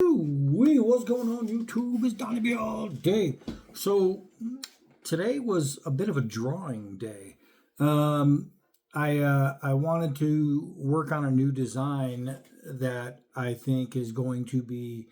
What's going on YouTube? It's Donnie B all day. So today was a bit of a drawing day. I wanted to work on a new design that I think is going to be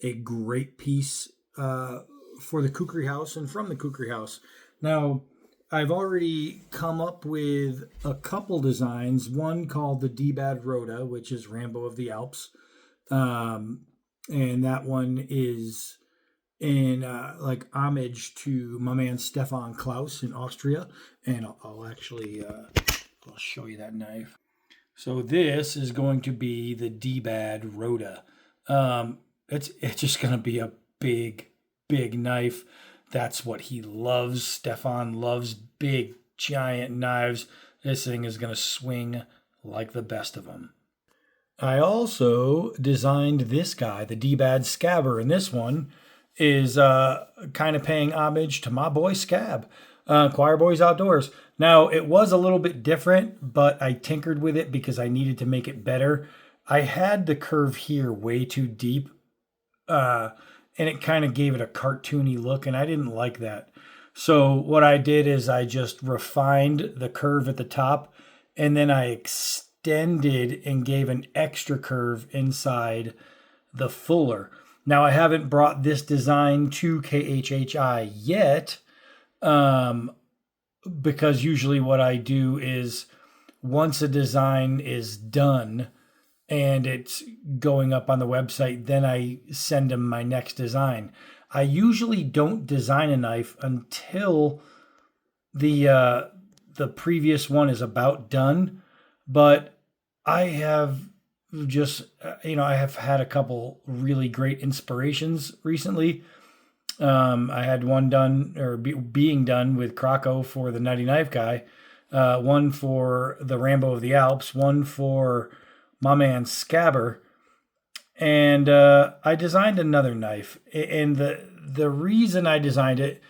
a great piece for the Kukri House and from the Kukri House. Now, I've already come up with a couple designs. One called the dbad Rhoda, which is Rambo of the Alps. And that one is in like homage to my man Stefan Klaus in Austria. And I'll actually I'll show you that knife. So this is going to be the dbad Rhoda. It's just going to be a big knife. That's what he loves. Stefan loves big giant knives. This thing is going to swing like the best of them. I also designed this guy, the dbad Scabber, and this one is kind of paying homage to my boy Scab, Choir Boys Outdoors. Now, it was a little bit different, but I tinkered with it because I needed to make it better. I had the curve here way too deep, and it kind of gave it a cartoony look, and I didn't like that. So what I did is I just refined the curve at the top, and then I extended and gave an extra curve inside the fuller. Now, I haven't brought this design to KHHI yet, because usually what I do is once a design is done and it's going up on the website, then I send them my next design. I usually don't design a knife until the previous one is about done, but I have just, I have had a couple really great inspirations recently. I had one done or being done with Krakow for the Nutty Knife Guy, one for the Rambo of the Alps, one for my man Scabber, and I designed another knife. And the reason I designed it,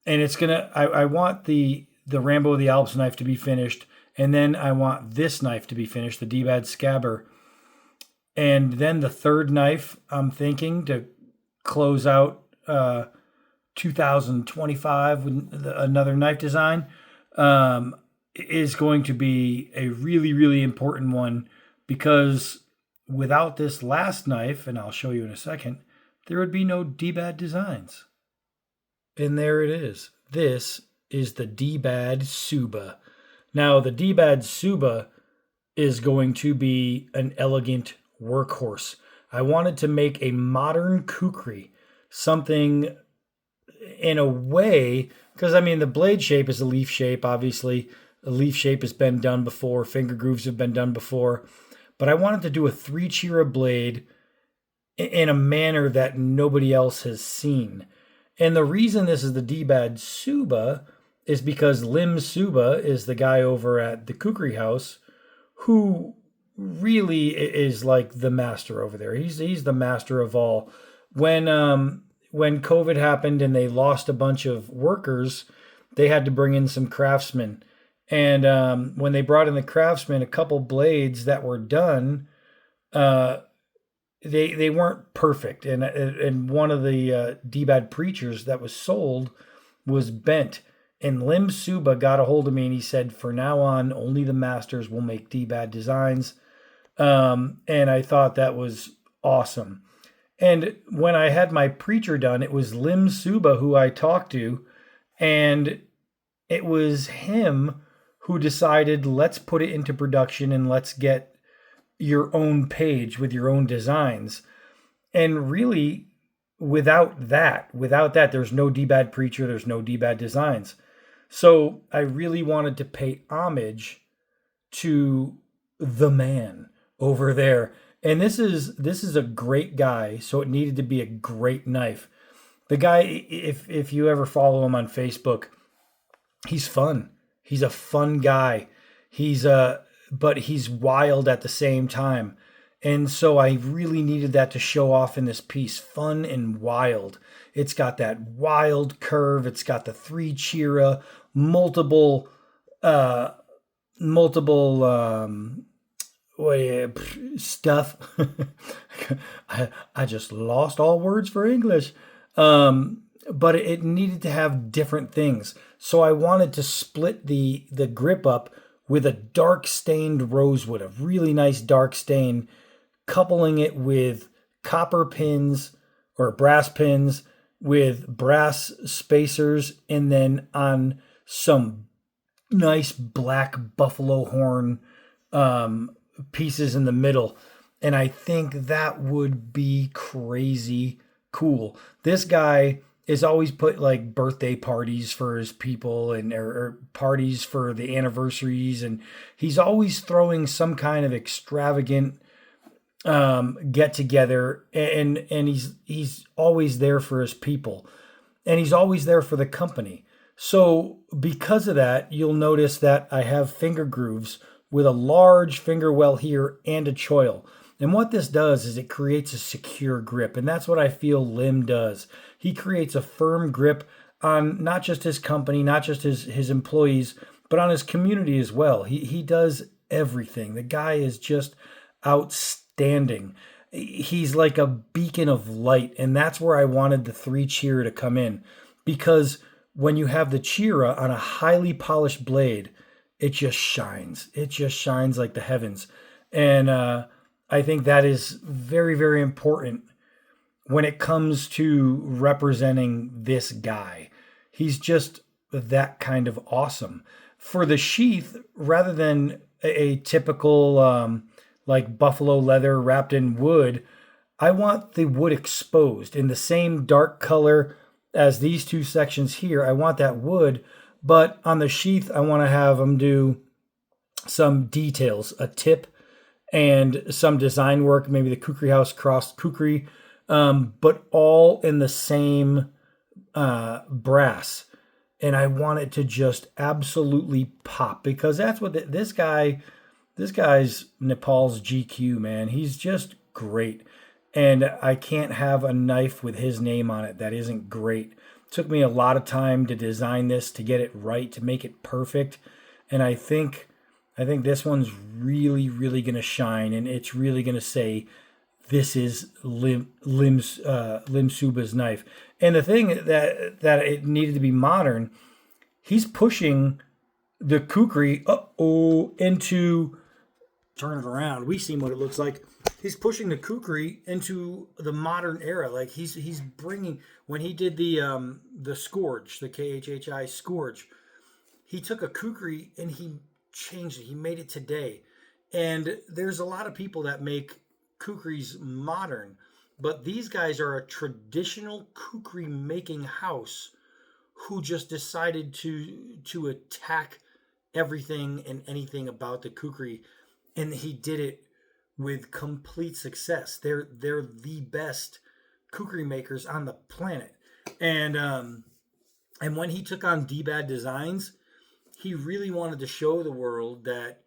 and it's gonna, I want the Rambo of the Alps knife to be finished, and then I want this knife to be finished, the dbad Scabber. And then the third knife, I'm thinking to close out 2025 with another knife design, is going to be a really important one, because without this last knife, and I'll show you in a second, there would be no dbad designs. And there it is. This is the dbad Suba. Now, the dbad Suba is going to be an elegant workhorse. I wanted to make a modern kukri, something in a way, because I mean, the blade shape is a leaf shape, obviously. A leaf shape has been done before, finger grooves have been done before, but I wanted to do a 3-chira blade in a manner that nobody else has seen. And the reason this is the dbad Suba is because Lim Subba is the guy over at the Kukri House who really is like the master over there. He's the master of all. When COVID happened and they lost a bunch of workers, they had to bring in some craftsmen. And when they brought in the craftsmen, a couple blades that were done, they weren't perfect. And one of the dbad preachers that was sold was bent. And Lim Subba got a hold of me and he said, from now on, only the masters will make dbad designs. And I thought that was awesome. And when I had my preacher done, it was Lim Subba who I talked to. And it was him who decided, let's put it into production and let's get your own page with your own designs. And really, without that, there's no dbad preacher, there's no dbad designs. So I really wanted to pay homage to the man over there. And this is a great guy, so it needed to be a great knife. The guy, if you ever follow him on Facebook, he's fun. He's a fun guy. But he's wild at the same time. And so I really needed that to show off in this piece, fun and wild. It's got that wild curve. It's got the 3-chira, multiple stuff. I just lost all words for English. But it needed to have different things. So I wanted to split the grip up with a dark stained rosewood, a really nice dark stain, coupling it with copper pins or brass pins with brass spacers, and then on some nice black buffalo horn pieces in the middle. And I think that would be crazy cool. This guy is always put like birthday parties for his people and or parties for the anniversaries, and he's always throwing some kind of extravagant get together, and he's always there for his people, and he's always there for the company. So because of that, you'll notice that I have finger grooves with a large finger well here and a choil. And what this does is it creates a secure grip. And that's what I feel Lim does. He creates a firm grip on not just his company, not just his employees, but on his community as well. He does everything. The guy is just outstanding. He's like a beacon of light. And that's where I wanted the 3 Chira to come in. Because when you have the Chira on a highly polished blade, it just shines. It just shines like the heavens. And I think that is very, very important when it comes to representing this guy. He's just that kind of awesome. For the sheath, rather than a typical like buffalo leather wrapped in wood, I want the wood exposed in the same dark color as these 2 sections here. I want that wood, but on the sheath, I want to have them do some details, a tip, and some design work, maybe the kukri house crossed kukri, but all in the same brass. And I want it to just absolutely pop, because that's what this guy's Nepal's GQ, man. He's just great. And I can't have a knife with his name on it that isn't great. It took me a lot of time to design this, to get it right, to make it perfect. And I think this one's really, really going to shine, and it's really going to say, this is Lim Subba's knife. And the thing that it needed to be modern, he's pushing the kukri into, turn it around, we see what it looks like. He's pushing the kukri into the modern era. Like he's bringing, when he did the scourge, the KHHI scourge, he took a kukri and he changed it. He made it today. And there's a lot of people that make kukris modern, but these guys are a traditional kukri making house who just decided to attack everything and anything about the kukri, and he did it with complete success. They're the best kukri makers on the planet. And when he took on dbad Designs, he really wanted to show the world that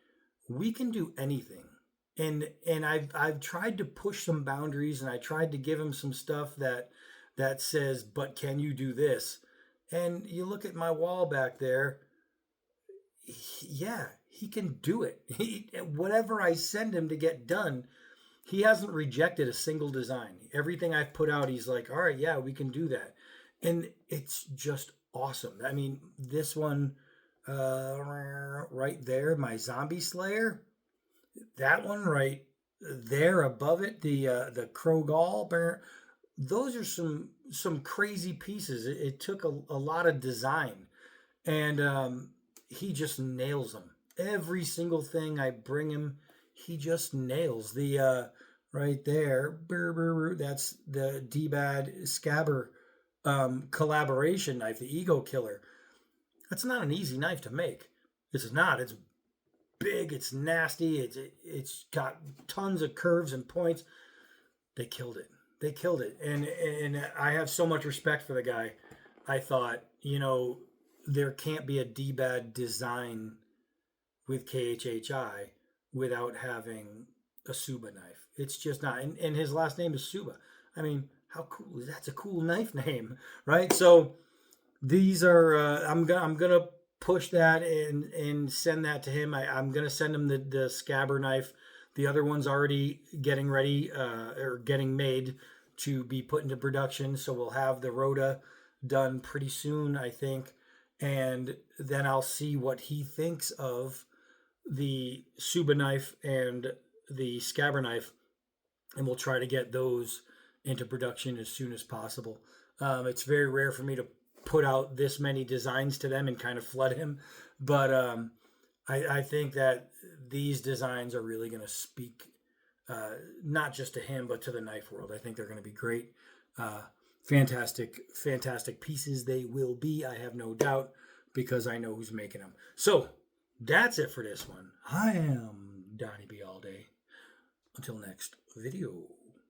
we can do anything. And I've tried to push some boundaries, and I tried to give him some stuff that says, but can you do this? And you look at my wall back there, yeah, he can do it. Whatever I send him to get done, he hasn't rejected a single design. Everything I've put out, he's like, all right, yeah, we can do that. And it's just awesome. I mean, this one right there, my zombie slayer, that one right there above it, the Krogal bear, those are some crazy pieces. It took a lot of design, and he just nails them. Every single thing I bring him, he just nails. The right there, that's the dbad Scabber collaboration knife, the Ego Killer. That's not an easy knife to make. It's not. It's big. It's nasty. It's got tons of curves and points. They killed it. They killed it. And I have so much respect for the guy. I thought, there can't be a dbad design with KHHI without having a Suba knife. It's just not. And his last name is Suba. I mean, how cool is that? That's a cool knife name, right? So these are I'm gonna push that and send that to him. I'm gonna send him the Scabber knife, The other one's already getting ready or getting made to be put into production. So we'll have the Rhoda done pretty soon, I think. And then I'll see what he thinks of the Suba knife and the Scabber knife, and we'll try to get those into production as soon as possible. It's very rare for me to put out this many designs to them and kind of flood him, but I think that these designs are really going to speak not just to him, but to the knife world. I think they're going to be great. Fantastic pieces they will be. I have no doubt, because I know who's making them. So that's it for this one. I am Donnie B all day. Until next video.